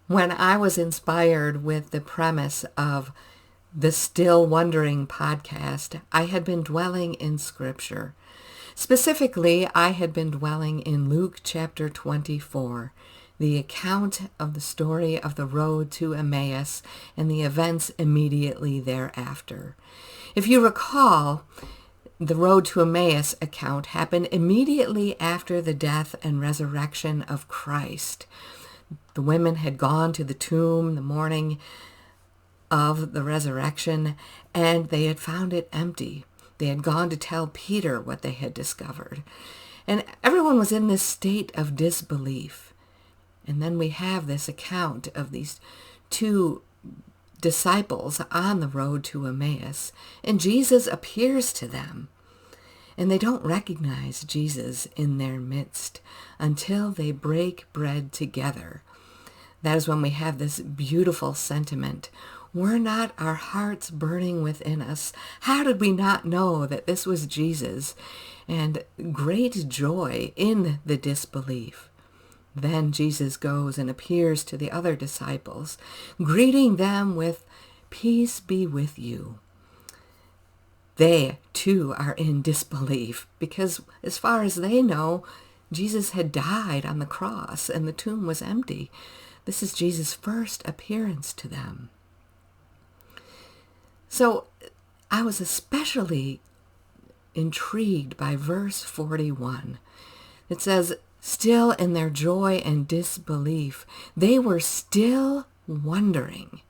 When I was inspired with the premise of the Still Wondering podcast, I had been dwelling in Scripture. Specifically, I had been dwelling in Luke chapter 24, the account of the story of the road to Emmaus and the events immediately thereafter. If you recall, the road to Emmaus account happened immediately after the death and resurrection of Christ. The women had gone to the tomb the morning of the resurrection, and they had found it empty. They had gone to tell Peter what they had discovered. And everyone was in this state of disbelief. And then we have this account of these two disciples on the road to Emmaus, and Jesus appears to them. And they don't recognize Jesus in their midst until they break bread together. That is when we have this beautiful sentiment. Were not our hearts burning within us? How did we not know that this was Jesus? And great joy in the disbelief. Then Jesus goes and appears to the other disciples, greeting them with, "Peace be with you." They, too, are in disbelief because, as far as they know, Jesus had died on the cross and the tomb was empty. This is Jesus' first appearance to them. So I was especially intrigued by verse 41. It says, still in their joy and disbelief, they were still wondering.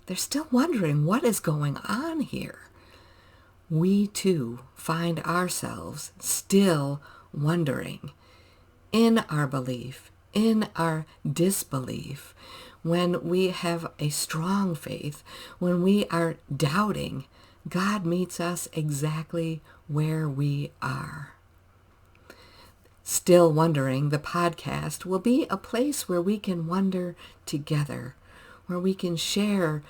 They're still wondering what is going on here. We too find ourselves still wondering in our belief, in our disbelief, when we have a strong faith, when we are doubting, God meets us exactly where we are. Still Wondering, the podcast, will be a place where we can wonder together, where we can share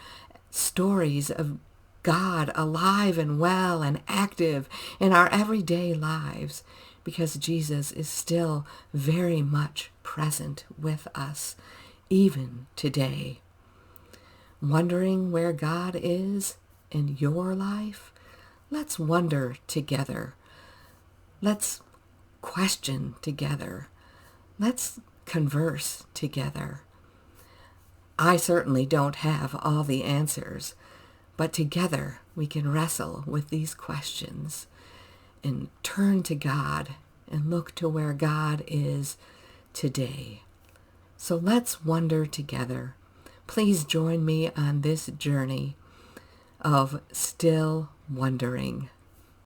stories of God alive and well and active in our everyday lives, because Jesus is still very much present with us, even today. Wondering where God is in your life? Let's wonder together. Let's question together. Let's converse together. I certainly don't have all the answers, but together we can wrestle with these questions and turn to God and look to where God is today. So let's wonder together. Please join me on this journey of still wondering.